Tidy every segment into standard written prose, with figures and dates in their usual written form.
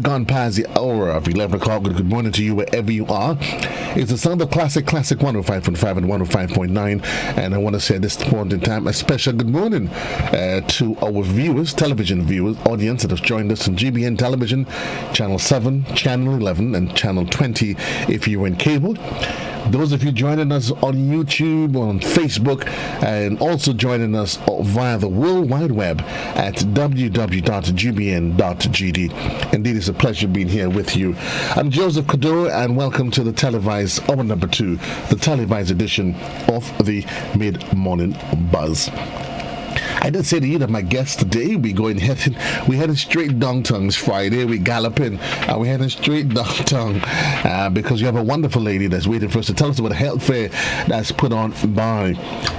gone past the hour of 11 o'clock. Good morning to you wherever you are. It's the sound of Classic 105.5 and 105.9. And I want to say at this point in time, a special good morning to our viewers, television viewers, audience that has joined us on GBN Television, Channel 7, Channel 11, and Channel 20 if you're in cable. Those of you joining us on YouTube, on Facebook, and also joining us via the World Wide Web at www.gbn.gd. Indeed, it's a pleasure being here with you. I'm Joseph Cadore, and welcome to the televised, hour number 2, the televised edition of the Mid-Morning Buzz. I did say to you that my guest today, we heading straight downtown. It's Friday, we galloping, and we're heading straight downtown because you have a wonderful lady that's waiting for us to tell us about a health fair that's put on by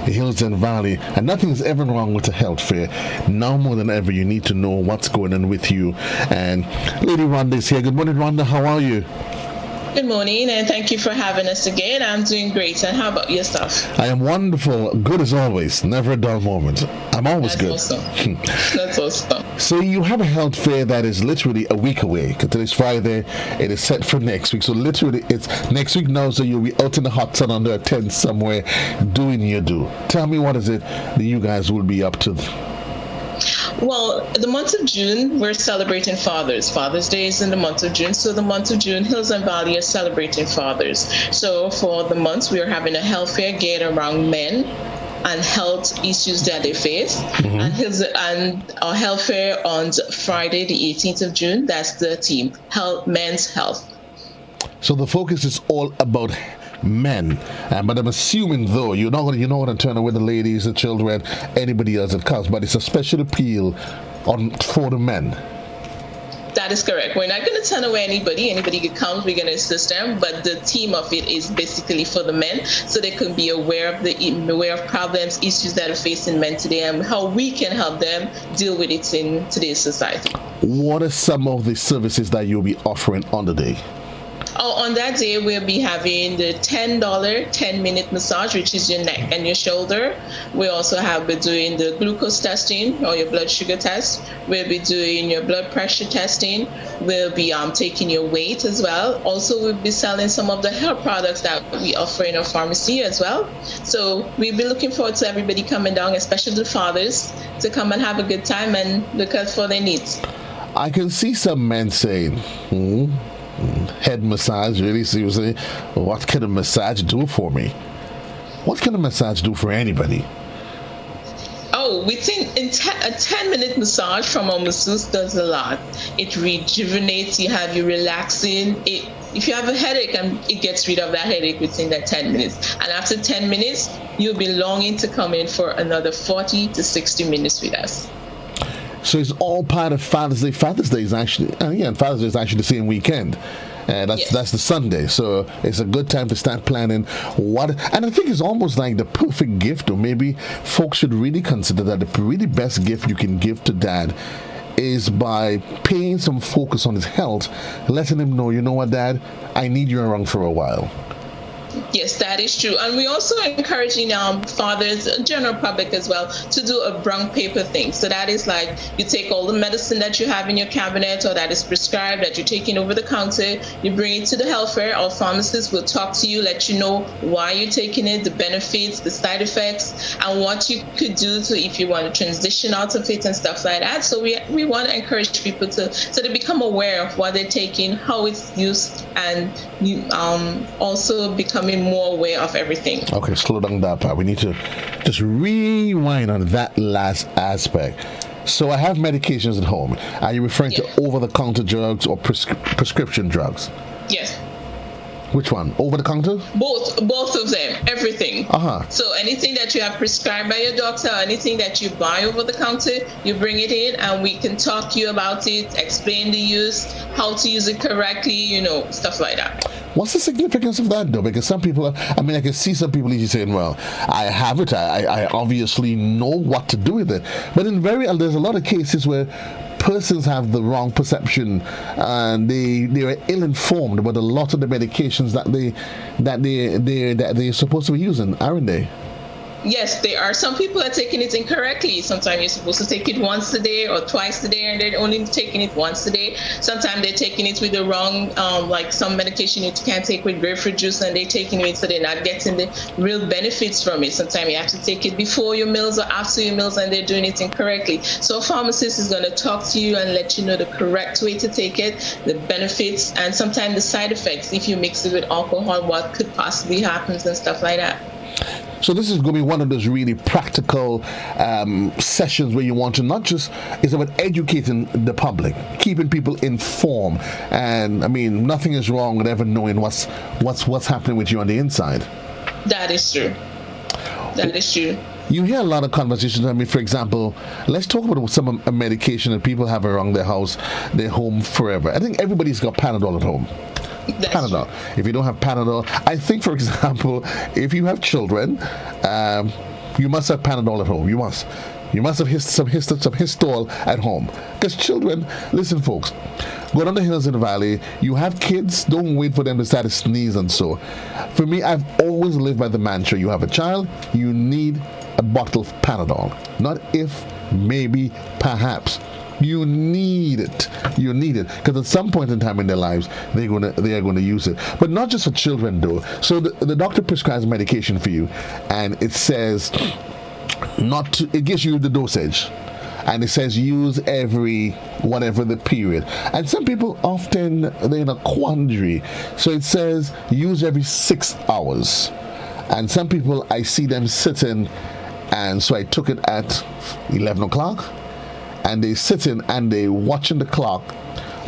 Hills and Valley. And nothing's ever wrong with a health fair. Now more than ever, you need to know what's going on with you. And Lady Rhonda is here. Good morning, Rhonda. How are you? Good morning, and thank you for having us again. I'm doing great, and how about yourself? I am wonderful, good as always, never a dull moment. I'm always good. Awesome. That's awesome. So you have a health fair that is literally a week away. Today's Friday, it is set for next week. So literally, it's next week now, so you'll be out in the hot sun under a tent somewhere doing your do. Tell me, what is it that you guys will be up to? Well, the month of June, we're celebrating fathers. Father's Day is in the month of June. So the month of June, Hills and Valley are celebrating fathers. So for the month, we are having a health fair geared around men and health issues that they face. And our health fair on Friday, the 18th of June, that's the theme, men's health. So the focus is all about men, but I'm assuming though you're not going to turn away the ladies, the children, anybody else that comes, but it's a special appeal for the men. That is correct. We're not going to turn away anybody who comes, we're going to assist them, but the theme of it is basically for the men, so they can be aware of problems, issues that are facing men today, and how we can help them deal with it in today's society. What are some of the services that you'll be offering on the day? On that day, we'll be having the $10 10-minute massage, which is your neck and your shoulder. We also be doing the glucose testing or your blood sugar test. We'll be doing your blood pressure testing. We'll be taking your weight as well. Also, we'll be selling some of the hair products that we offer in our pharmacy as well. So we'll be looking forward to everybody coming down, especially the fathers, to come and have a good time and look out for their needs. I can see some men saying, head massage, really seriously? What can a massage do for me? What can a massage do for anybody? Oh, we think a 10-minute massage from our masseuse does a lot. It rejuvenates, you relaxing. If you have a headache, it gets rid of that headache within that 10 minutes. And after 10 minutes, you'll be longing to come in for another 40 to 60 minutes with us. So it's all part of Father's Day. Father's Day is actually, Father's Day is actually the same weekend. That's the Sunday. So it's a good time to start planning and I think it's almost like the perfect gift, or maybe folks should really consider that the really best gift you can give to dad is by paying some focus on his health, letting him know, you know what, Dad, I need you around for a while. Yes, that is true. And we also encouraging fathers, general public as well, to do a brown paper thing. So that is like you take all the medicine that you have in your cabinet or that is prescribed, that you're taking over the counter, you bring it to the health fair. Our pharmacist will talk to you, let you know why you're taking it, the benefits, the side effects, and what you could do if you want to transition out of it and stuff like that. So we want to encourage people so they become aware of what they're taking, how it's used, and also becoming more aware of everything. Okay, slow down that part. We need to just rewind on that last aspect. So I have medications at home. Are you referring to over-the-counter drugs or prescription drugs? Yes. Which one? Over the counter? Both of them, everything. So anything that you have prescribed by your doctor, anything that you buy over the counter, you bring it in and we can talk to you about it, explain the use, how to use it correctly, stuff like that. What's the significance of that, though? Because some people, I can see some people easily saying, well, I have it, I obviously know what to do with it. But there's a lot of cases where persons have the wrong perception and they are ill-informed about a lot of the medications that they're supposed to be using, aren't they? Yes, there are some people are taking it incorrectly. Sometimes you're supposed to take it once a day or twice a day, and they're only taking it once a day. Sometimes they're taking it with the wrong, like some medication you can't take with grapefruit juice, and they're taking it so they're not getting the real benefits from it. Sometimes you have to take it before your meals or after your meals, and they're doing it incorrectly. So a pharmacist is going to talk to you and let you know the correct way to take it, the benefits, and sometimes the side effects. If you mix it with alcohol, what could possibly happen and stuff like that. So this is going to be one of those really practical sessions where you want to not just, it's about educating the public, keeping people informed. And I mean, nothing is wrong with ever knowing what's happening with you on the inside. That is true. That is true. You hear a lot of conversations. I mean, for example, let's talk about some medication that people have around their house, their home forever. I think everybody's got Panadol at home. That's Panadol. true. If you don't have Panadol, I think, for example, if you have children, you must have Panadol at home. You must. You must have some Histol at home. Because children, listen, folks, go down the hills in the valley. You have kids, don't wait for them to start to sneeze and so. For me, I've always lived by the mantra: you have a child, you need a bottle of Panadol. Not if, maybe, perhaps. You need it. You need it because at some point in time in their lives they are going to use it. But not just for children, though. So the doctor prescribes medication for you, and it says it gives you the dosage, and it says use every whatever the period. And some people often they're in a quandary, so it says use every 6 hours. And some people I see them sitting, and so I took it at 11 o'clock. And they sitting and they watching the clock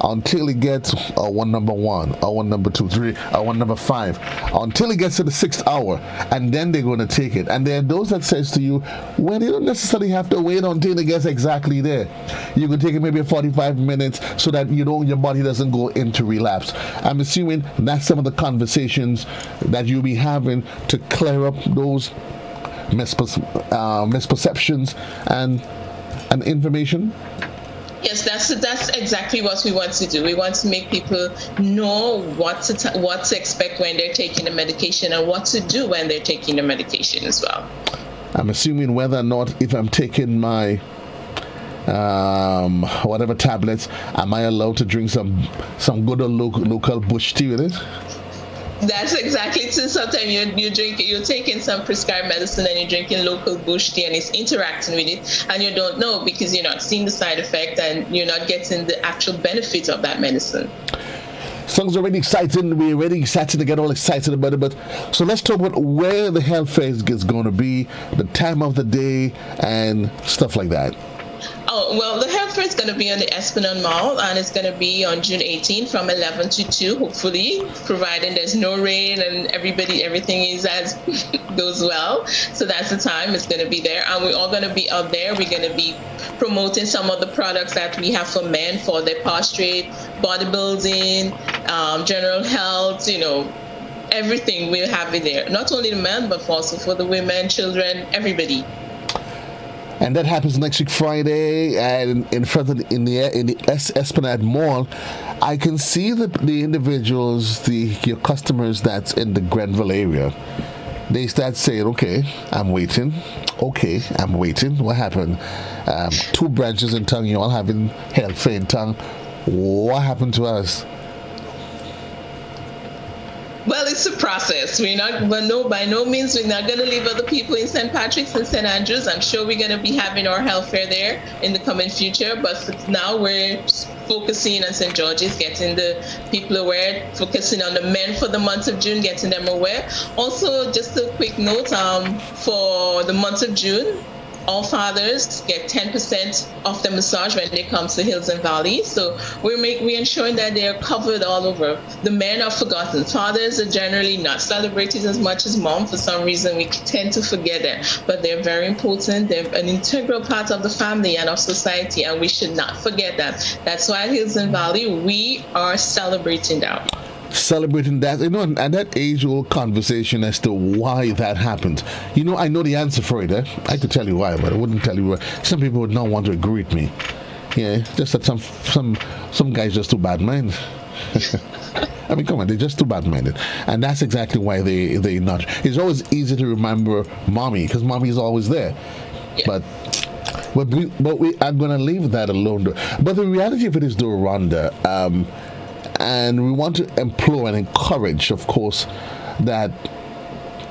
until it gets hour number 1, hour number 2, 3, hour number 5, until it gets to the 6th hour, and then they're going to take it. And there are those that says to you, well, you don't necessarily have to wait until it gets exactly there. You can take it maybe 45 minutes so that your body doesn't go into relapse. I'm assuming that's some of the conversations that you'll be having to clear up those misperceptions and information. Yes, that's exactly what we want to do. We want to make people know what to expect when they're taking the medication and what to do when they're taking the medication as well. I'm assuming whether or not if I'm taking my whatever tablets, am I allowed to drink some good old local bush tea with it? That's exactly true. Sometimes you're taking some prescribed medicine and you're drinking local bush tea and it's interacting with it, and you don't know because you're not seeing the side effect and you're not getting the actual benefit of that medicine. Sounds already exciting. We're already excited to get all excited about it. But so let's talk about where the health fair is going to be, the time of the day, and stuff like that. Oh, well, the health fair is going to be on the Esplanade Mall, and it's going to be on June 18th from 11 to 2, hopefully, providing there's no rain and everything is as goes well. So that's the time it's going to be there. And we're all going to be out there. We're going to be promoting some of the products that we have for men for their posture, bodybuilding, general health, everything we'll have it there. Not only the men, but also for the women, children, everybody. And that happens next week Friday, and in front of the Esplanade Mall. I can see the individuals, your customers that's in the Grenville area. They start saying, "Okay, I'm waiting. Okay, I'm waiting. What happened? 2 branches in town. You all having health fair in town. What happened to us?" Well, it's a process. By no means we're not going to leave other people in St. Patrick's and St. Andrews. I'm sure we're going to be having our health fair there in the coming future. But for now, we're focusing on St. George's, getting the people aware, focusing on the men for the month of June, getting them aware. Also, just a quick note, for the month of June, all fathers get 10% off the massage when they come to Hills and Valleys. So we're ensuring that they are covered all over. The men are forgotten. Fathers are generally not celebrated as much as mom. For some reason, we tend to forget them. But they're very important. They're an integral part of the family and of society, and we should not forget them. That's why at Hills and Valley, we are celebrating them. Celebrating that, and that age-old conversation as to why that happened. I know the answer for it. I could tell you why, but I wouldn't tell you why. Some people would not want to agree with me. Yeah, just that some guys just too bad, man. I mean, come on, they're just too bad-minded. And that's exactly why they not. It's always easy to remember mommy, because mommy is always there. Yeah. But we are going to leave that alone. But the reality of it is, though, Rhonda, and we want to implore and encourage, of course, that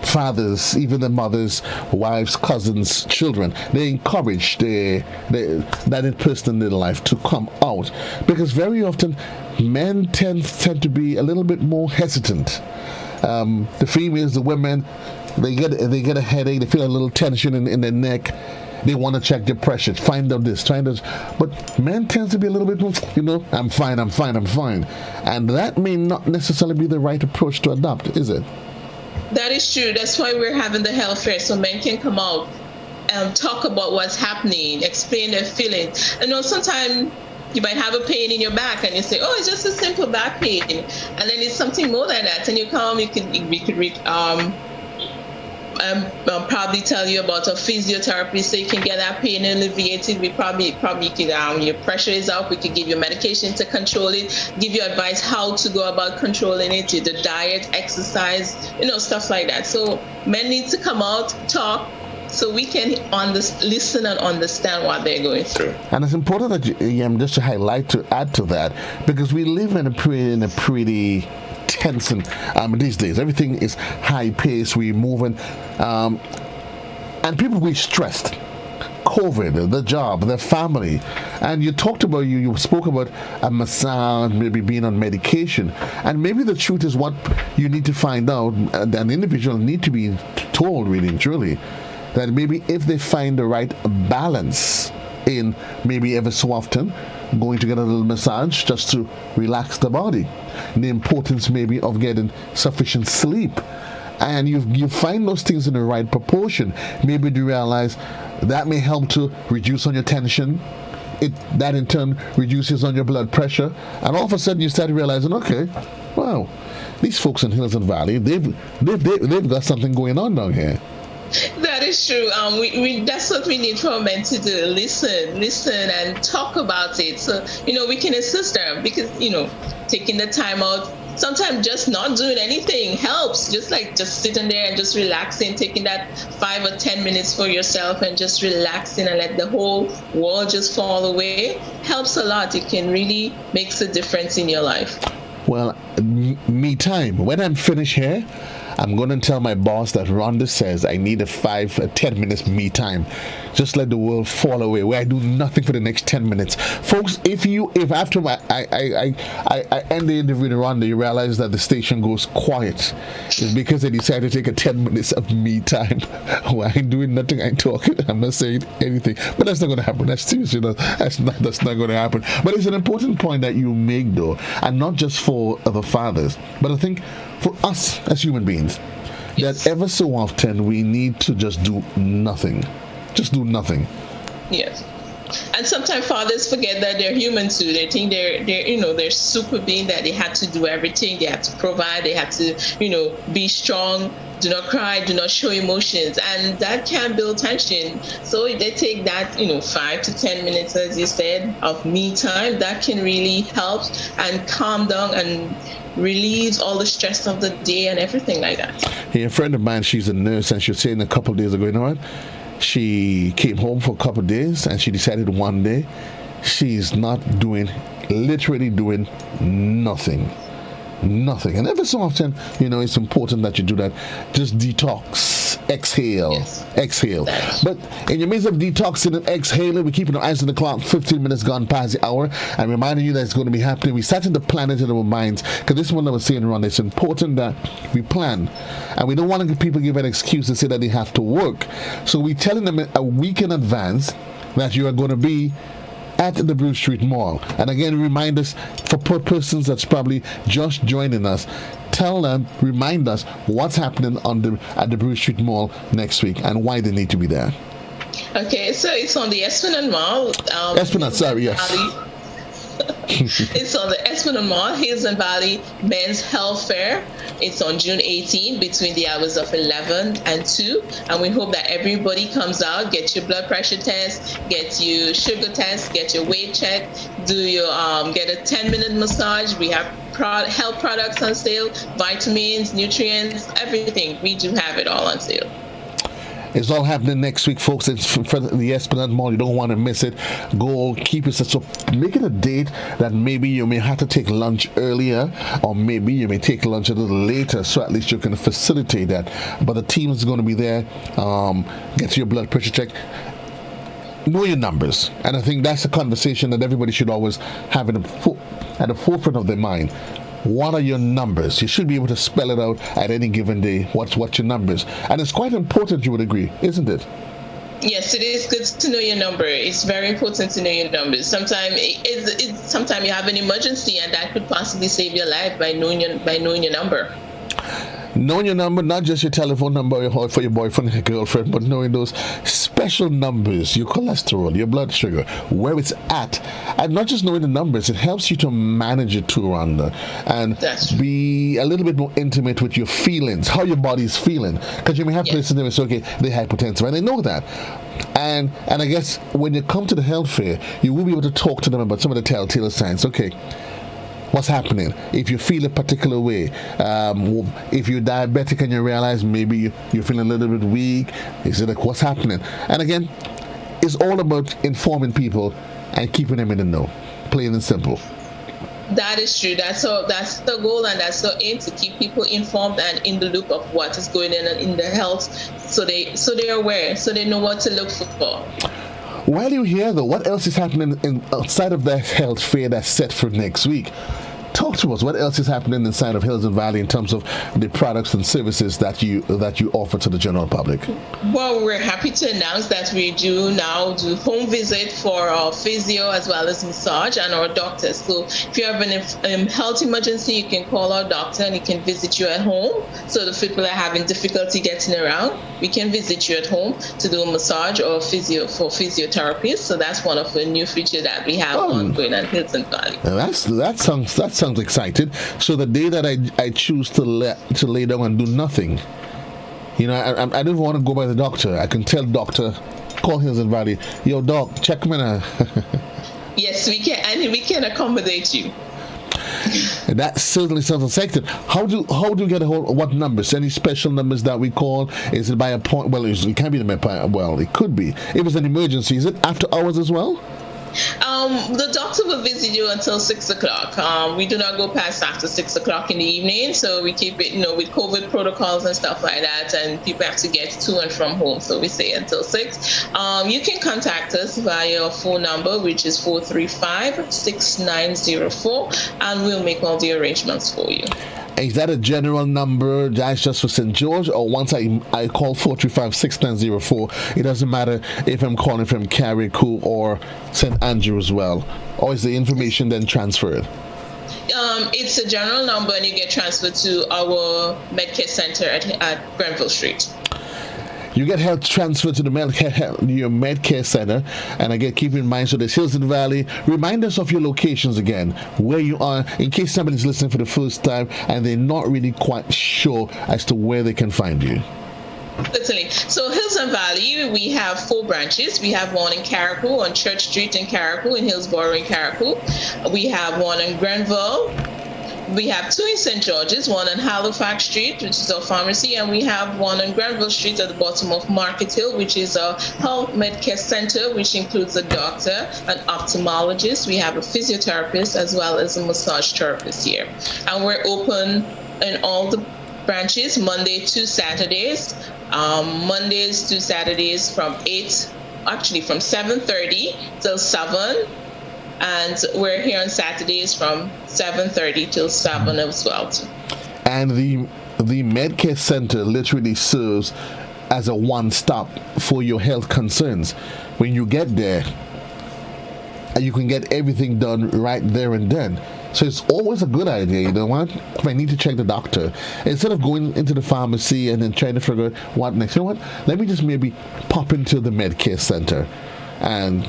fathers, even the mothers, wives, cousins, children, they encourage that person in their life to come out, because very often men tend to be a little bit more hesitant. The females, the women, they get a headache, they feel a little tension in their neck. They want to check their pressure, find out this, find out. But men tend to be a little bit more, I'm fine. And that may not necessarily be the right approach to adopt, is it? That is true. That's why we're having the health fair, so men can come out and talk about what's happening, explain their feelings. I know sometimes you might have a pain in your back, and you say, "Oh, it's just a simple back pain," and then it's something more than that. And you come, we could probably tell you about a physiotherapy so you can get that pain alleviated. We probably could, your pressure is up, we could give you medication to control it, give you advice how to go about controlling it, the diet, exercise, stuff like that. So men need to come out, talk, so we can listen and understand what they're going through. And it's important that just to highlight, to add to that, because we live in a pretty tense and these days everything is high pace, we're moving, and people will be stressed. COVID, the job, the family, and you spoke about a massage, maybe being on medication, and maybe the truth is what you need to find out, and an individual need to be told really and truly that maybe if they find the right balance in maybe ever so often going to get a little massage just to relax the body, the importance maybe of getting sufficient sleep, and you find those things in the right proportion, maybe you realize that may help to reduce on your tension. That in turn reduces on your blood pressure, and all of a sudden you start realizing, okay, wow, these folks in Hills and Valley, they've got something going on down here. That is true. That's what we need for men to do. Listen and talk about it. So, we can assist them, because, taking the time out, sometimes just not doing anything helps. Just sitting there and just relaxing, taking that 5 or 10 minutes for yourself and just relaxing and let the whole world just fall away helps a lot. It can really makes a difference in your life. Well, me time. When I'm finished here, I'm going to tell my boss that Rhonda says I need a 10 minutes me time. Just let the world fall away, where I do nothing for the next 10 minutes. Folks, if after I end the interview with Rhonda, you realize that the station goes quiet, it's because I decided to take a 10 minutes of me time. Well, I ain't doing nothing, I ain't talking, I'm not saying anything. But that's not going to happen. That's seriously, that's not going to happen. But it's an important point that you make, though, and not just for the fathers, but I think for us as human beings, that ever so often we need to just do nothing. Just do nothing. Yes. And sometimes fathers forget that they're human too. They think they're super being, that they have to do everything. They have to provide. They have to, be strong. Do not cry. Do not show emotions. And that can build tension. So if they take that, 5 to 10 minutes, as you said, of me time, that can really help and calm down and relieves all the stress of the day and everything like that. Yeah, a friend of mine, she's a nurse, and she was saying a couple of days ago, you know what? She came home for a couple of days, and she decided one day she's literally doing nothing. And every so often, it's important that you do that. Just detox, exhale. But in the midst of detoxing and exhaling, we're keeping our eyes on the clock. 15 minutes gone past the hour, and reminding you that it's going to be happening. We're starting to plan it in our minds, because this is what I was saying, Ron. It's important that we plan, and we don't want to people give an excuse and say that they have to work. So we're telling them a week in advance that you are going to be at the Bruce Street Mall. And again, remind us, for persons that's probably just joining us, remind us what's happening at the Bruce Street Mall next week and why they need to be there. Okay, so it's on the Esplanade Mall. Esplanade, sorry, yes. It's on the Esplanade Mall, Hills and Valley Men's Health Fair. It's on June 18 between the hours of 11 and 2. And we hope that everybody comes out, get your blood pressure test, get your sugar test, get your weight check, do your get a 10-minute massage. We have health products on sale, vitamins, nutrients, everything. We do have it all on sale. It's all happening next week, folks. It's in front of the Esplanade Mall. You don't want to miss it. Go keep it. So make it a date that maybe you may have to take lunch earlier, or maybe you may take lunch a little later, so at least you can facilitate that. But the team is going to be there. Get your blood pressure check. Know your numbers. And I think that's a conversation that everybody should always have at the forefront of their mind. What are your numbers? You should be able to spell it out at any given day. What's your numbers? And it's quite important, you would agree, isn't it? Yes, it is good to know your number. It's very important to know your numbers. Sometimes sometimes you have an emergency, and that could possibly save your life by knowing your number. Knowing your number, not just your telephone number for your boyfriend and your girlfriend, but knowing those special numbers, your cholesterol, your blood sugar, where it's at. And not just knowing the numbers, it helps you to manage it too, Rhonda, and be a little bit more intimate with your feelings, how your body's feeling. Because you may have places that say, okay, they're hypertensive, and they know that. And I guess when you come to the health fair, you will be able to talk to them about some of the telltale signs. Okay, what's happening? If you feel a particular way, if you're diabetic and you realize maybe you're feeling a little bit weak, is it like what's happening? And again, it's all about informing people and keeping them in the know, plain and simple. That is true. That's the goal, and that's the aim, to keep people informed and in the loop of what is going on in their health, so they're aware, so they know what to look for. While you're here, though, what else is happening outside of the health fair that's set for next week? Talk to us. What else is happening inside of Hills and Valley in terms of the products and services that you offer to the general public? Well, we're happy to announce that we now do home visit for our physio as well as massage and our doctors. So if you have an health emergency, you can call our doctor and he can visit you at home. So the people that are having difficulty getting around, we can visit you at home to do a massage or physio for physiotherapists. So that's one of the new features that we have ongoing at Hills and Valley. That sounds excited. So the day that I choose to lay down and do nothing, I don't want to go by the doctor. I can tell doctor, call Hills and Valley, yo doc, check me now. Yes, we can, and we can accommodate you. That certainly sounds exciting. How do you get a hold of what numbers? Any special numbers that we call? Is it by appointment? Well, it can't be it could be. If it's an emergency, is it after hours as well? The doctor will visit you until 6 o'clock. We do not go past after 6 o'clock in the evening, so we keep it, with COVID protocols and stuff like that, and people have to get to and from home, so we say until 6. You can contact us via our phone number, which is 435-6904, and we'll make all the arrangements for you. Is that a general number that's just for St. George, or once I call 435-6904, it doesn't matter if I'm calling from Carriacou or St. Andrew as well? Or is the information then transferred? It's a general number, and you get transferred to our Medcare Center at Grenville Street. You get health transferred to your Medcare Center, and again, keep in mind, so there's Hills and Valley. Remind us of your locations again, where you are, in case somebody's listening for the first time and they're not really quite sure as to where they can find you. Certainly. So Hills and Valley, we have 4 branches. We have one in Carriacou, on Church Street in Carriacou, in Hillsborough in Carriacou. We have one in Grenville. We have 2 in St. George's, one on Halifax Street, which is our pharmacy, and we have one on Grenville Street at the bottom of Market Hill, which is a health medcare center, which includes a doctor, an ophthalmologist. We have a physiotherapist as well as a massage therapist here. And we're open in all the branches Monday to Saturdays. Mondays to Saturdays from 7:30 till 7. And we're here on Saturdays from 7:30 till 7 as well. And the Medcare Center literally serves as a one-stop for your health concerns. When you get there, you can get everything done right there and then. So it's always a good idea, you know what? If I need to check the doctor, instead of going into the pharmacy and then trying to figure out what next, you know what? Let me just maybe pop into the Medcare Center and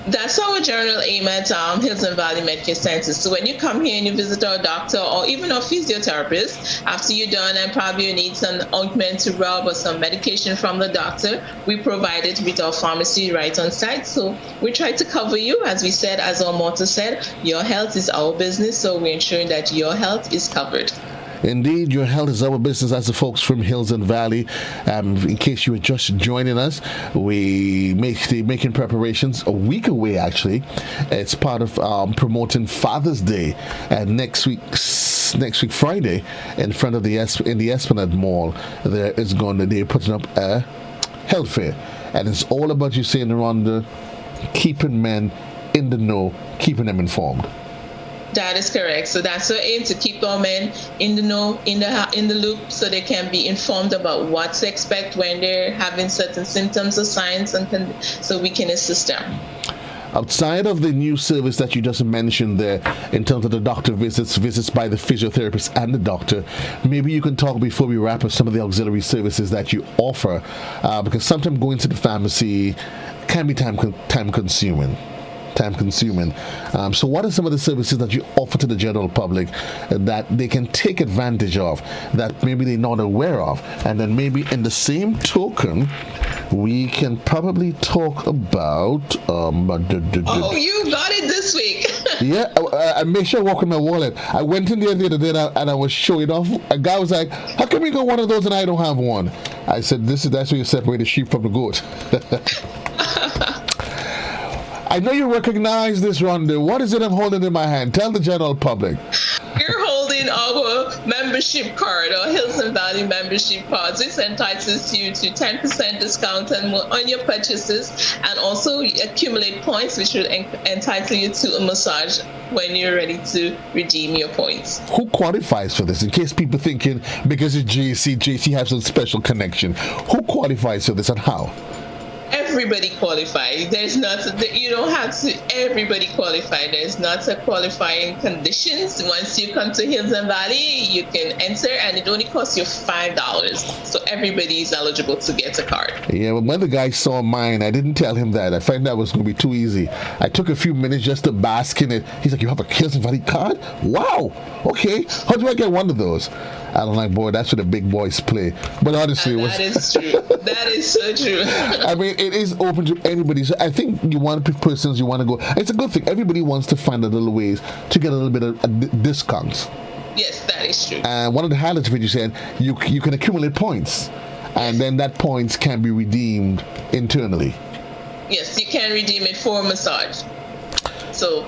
That's our general aim at Hills and Valley Medicare Centers. So when you come here and you visit our doctor or even our physiotherapist, after you're done and probably you need some ointment to rub or some medication from the doctor, we provide it with our pharmacy right on site. So we try to cover you. As we said, as our motto said, your health is our business. So we're ensuring that your health is covered. Indeed, your health is our business, as the folks from Hills and Valley. In case you were just joining us, making preparations a week away. Actually, it's part of promoting Father's Day, and next week Friday, in front of the Esplanade Mall, they're putting up a health fair, and it's all about you saying around keeping men in the know, keeping them informed. That is correct. So that's our aim, to keep our men in the know, in the loop, so they can be informed about what to expect when they're having certain symptoms or signs, and so we can assist them. Outside of the new service that you just mentioned there, in terms of the doctor visits by the physiotherapist and the doctor, maybe you can talk before we wrap up some of the auxiliary services that you offer, because sometimes going to the pharmacy can be time consuming. So what are some of the services that you offer to the general public that they can take advantage of, that maybe they're not aware of? And then maybe in the same token, we can probably talk about... Oh, you got it this week. Yeah, I made sure I walk in my wallet. I went in there the other day and I was showing off. A guy was like, how come you got one of those and I don't have one? I said, that's where you separate the sheep from the goat. I know you recognize this, Rhonda. What is it I'm holding in my hand? Tell the general public. You're holding our membership card, our Hills and Valley membership card. This entitles you to 10% discount on your purchases, and also accumulate points, which will entitle you to a massage when you're ready to redeem your points. Who qualifies for this? In case people thinking because it's JC has some special connection. Who qualifies for this and how? Everybody qualifies. You don't have to. Everybody qualify. There's not a qualifying conditions. Once you come to Hills and Valley, you can enter, and it only costs you $5. So everybody is eligible to get a card. Yeah, when the guy saw mine, I didn't tell him that. I found that was going to be too easy. I took a few minutes just to bask in it. He's like, "You have a Hills and Valley card? Wow. Okay. How do I get one of those?" I'm like, boy, that's where the big boys play. But honestly, that is true. That is so true. I mean, it is open to anybody. So I think you want to pick persons you want to go. It's a good thing. Everybody wants to find a little ways to get a little bit of discounts. Yes, that is true. And one of the highlights of it, you said, you can accumulate points, and then that points can be redeemed internally. Yes, you can redeem it for a massage. So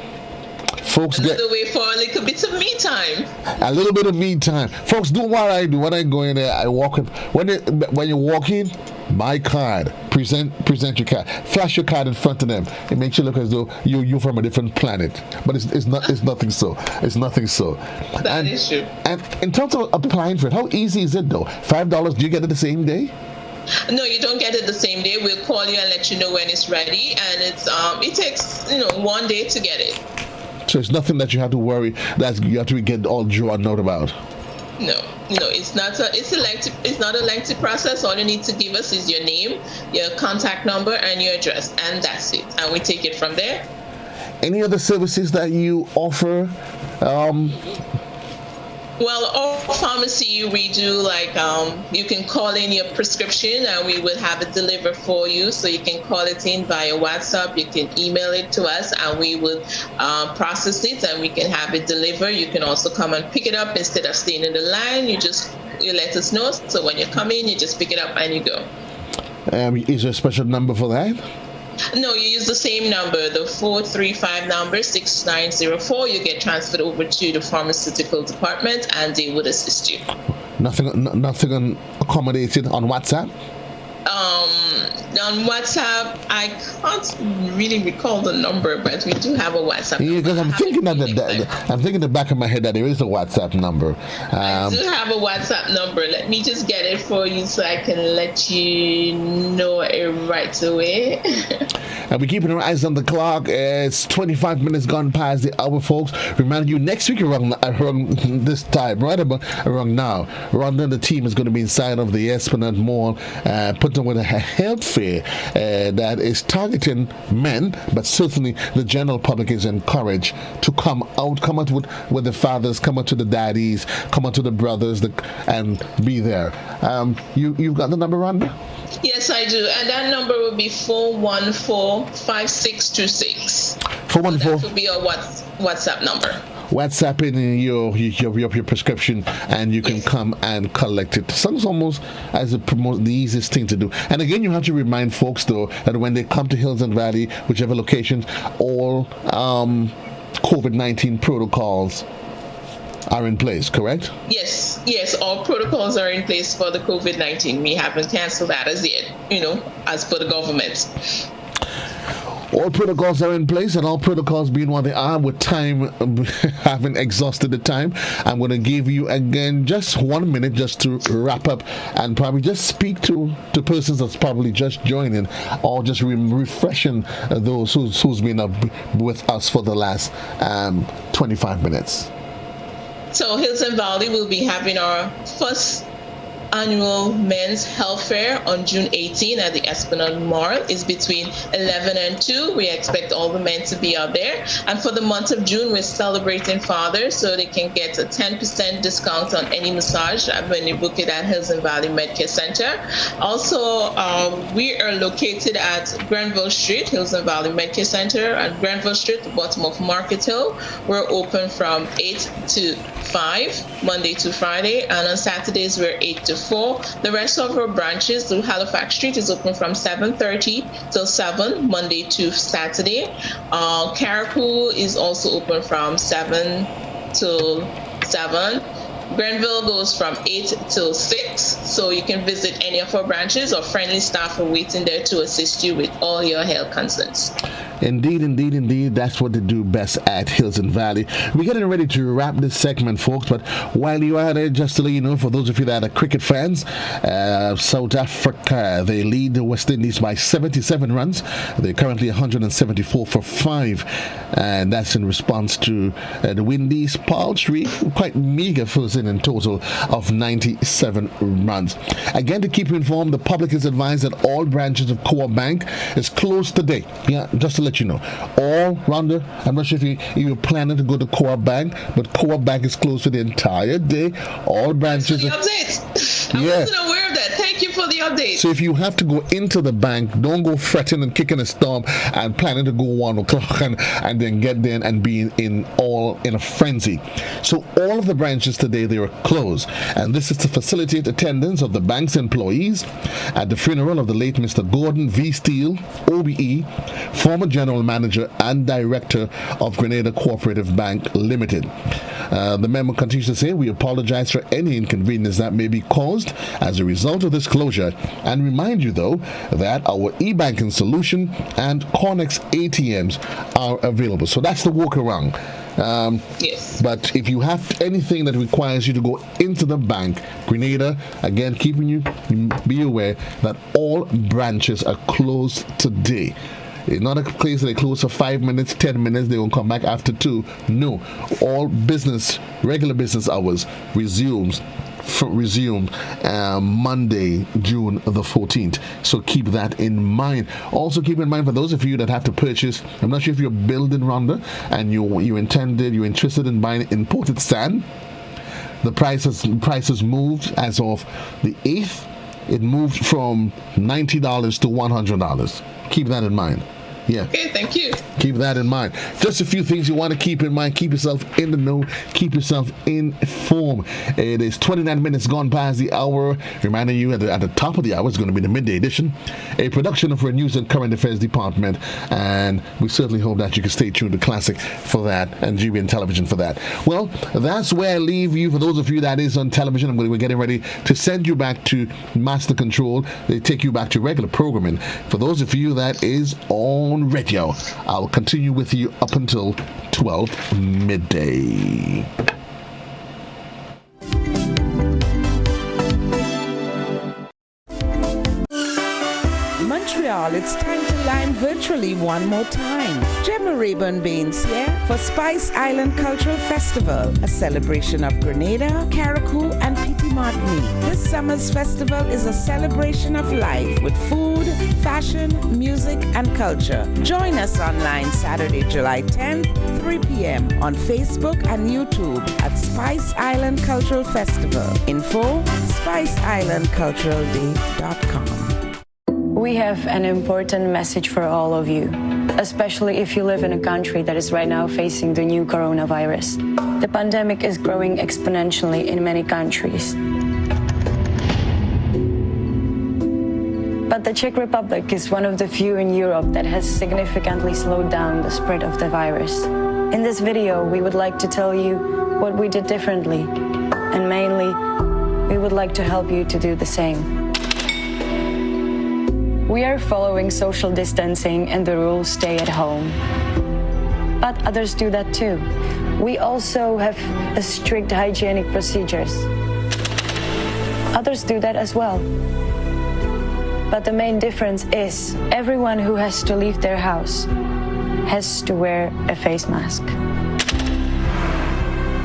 folks, another way for a little bit of me time. A little bit of me time. Folks, do what I do. When I go in there, I walk up. When you walk in, my card. Present your card. Flash your card in front of them. It makes you look as though you're from a different planet. But it's nothing so. It's nothing so. That is true. And in terms of applying for it, how easy is it though? $5, do you get it the same day? No, you don't get it the same day. We'll call you and let you know when it's ready, and it takes 1 day to get it. So it's nothing that you have to worry that you have to get all drawn out about. No, it's not a lengthy process. All you need to give us is your name, your contact number, and your address, and that's it. And we take it from there. Any other services that you offer? Well, our pharmacy, we do you can call in your prescription and we will have it delivered for you. So you can call it in via WhatsApp, you can email it to us, and we will process it and we can have it delivered. You can also come and pick it up instead of staying in the line. You let us know. So when you come in, you just pick it up and you go. Is there a special number for that? No, you use the same number, the 435 number, 6904. You get transferred over to the pharmaceutical department and they would assist you. Nothing accommodated on WhatsApp? On WhatsApp, I can't really recall the number, but we do have a WhatsApp number. Yeah, because I'm thinking in the back of my head that there is a WhatsApp number. I do have a WhatsApp number. Let me just get it for you so I can let you know it right away. And we're keeping our eyes on the clock. It's 25 minutes gone past the hour, folks. Remind you, next week around this time, right about around now, Rhonda and the team is going to be inside of the Esplanade Mall, putting on with a health fair. fair that is targeting men, but certainly the general public is encouraged to come out with the fathers, come out to the daddies, come out to the brothers, and be there. You've got the number, Rhonda? Yes, I do. And that number will be 414-5626. 414. So that will be our WhatsApp number. WhatsApp in your prescription, and you can come and collect it. Sounds almost as the easiest thing to do. And again, you have to remind folks though that when they come to Hills and Valley, whichever locations, all COVID-19 protocols are in place, correct? Yes, all protocols are in place for the COVID-19. We haven't canceled that as yet, as per the government. All protocols are in place, and all protocols being what they are, with time having exhausted the time, I'm going to give you again just 1 minute just to wrap up and probably just speak to persons that's probably just joining, or just refreshing those who's been up with us for the last 25 minutes. So Hills and Valley will be having our first annual men's health fair on June 18 at the Esplanade Mall. Is between 11 and 2. We expect all the men to be out there. And for the month of June, we're celebrating fathers, so they can get a 10% discount on any massage when you book it at Hills and Valley Medcare Center. Also, we are located at Granville Street, Hills and Valley Medcare Center, and Granville Street, the bottom of Market Hill. We're open from 8 to 5, Monday to Friday, and on Saturdays we're 8 to 4. The rest of our branches, the Halifax Street is open from 7:30 till 7, Monday to Saturday. Carriacou is also open from 7 till 7. Grenville goes from 8 till 6, so you can visit any of our branches, or friendly staff are waiting there to assist you with all your health concerns. Indeed. That's what they do best at Hills and Valley. We're getting ready to wrap this segment, folks, but while you are there, just to let you know, for those of you that are cricket fans, South Africa, they lead the West Indies by 77 runs. They're currently 174 for 5, and that's in response to the Windies' paltry, quite meager first in total of 97 runs. Again, to keep you informed, the public is advised that all branches of Co-op Bank is closed today. Yeah, just to let you know. All, Rhonda, I'm not sure if you're planning to go to Co-op Bank, but Co-op Bank is closed for the entire day. All branches. So the updates. I wasn't aware of that. Thank you for the update. So if you have to go into the bank, don't go fretting and kicking a storm and planning to go 1 o'clock and then get there and be in a frenzy. So all of the branches today, they are closed, and this is to facilitate attendance of the bank's employees at the funeral of the late Mr. Gordon V. Steele, OBE, former general manager and director of Grenada Cooperative Bank Limited. The memo continues to say, we apologize for any inconvenience that may be caused as a result of this closure, and remind you though that our e-banking solution and Cornex ATMs are available. So that's the workaround. Yes. But if you have anything that requires you to go into the bank, Grenada, again, keeping you, be aware that all branches are closed today. It's not a place that they close for 5 minutes, 10 minutes, they will come back after 2. No, all regular business hours resume Monday, June the 14th. So keep that in mind. Also keep in mind, for those of you that have to purchase, I'm not sure if you're building, Rhonda, and you're interested in buying imported sand. The prices moved as of the 8th. It moved from $90 to $100. Keep that in mind. Yeah. Okay, thank you. Keep that in mind. Just a few things you want to keep in mind. Keep yourself in the know. Keep yourself informed. It is 29 minutes gone past the hour. Reminding you at the top of the hour is going to be the midday edition, a production of our News and Current Affairs Department. And we certainly hope that you can stay tuned to Classic for that and GBN Television for that. Well, that's where I leave you. For those of you that is on television, we're getting ready to send you back to Master Control. They take you back to regular programming. For those of you that is on radio, I'll continue with you up until 12 midday. Montreal, it's time to line virtually one more time. Gemma Rayburn Baines here for Spice Island Cultural Festival, a celebration of Grenada, Carriacou, and Petit Smart Me. This summer's festival is a celebration of life with food, fashion, music, and culture. Join us online Saturday, July 10th, 3 p.m. on Facebook and YouTube at Spice Island Cultural Festival. Info, spiceislandculturalday.com. We have an important message for all of you, especially if you live in a country that is right now facing the new coronavirus. The pandemic is growing exponentially in many countries. But the Czech Republic is one of the few in Europe that has significantly slowed down the spread of the virus. In this video, we would like to tell you what we did differently, and mainly, we would like to help you to do the same. We are following social distancing and the rules stay at home. But others do that too. We also have strict hygienic procedures. Others do that as well. But the main difference is everyone who has to leave their house has to wear a face mask.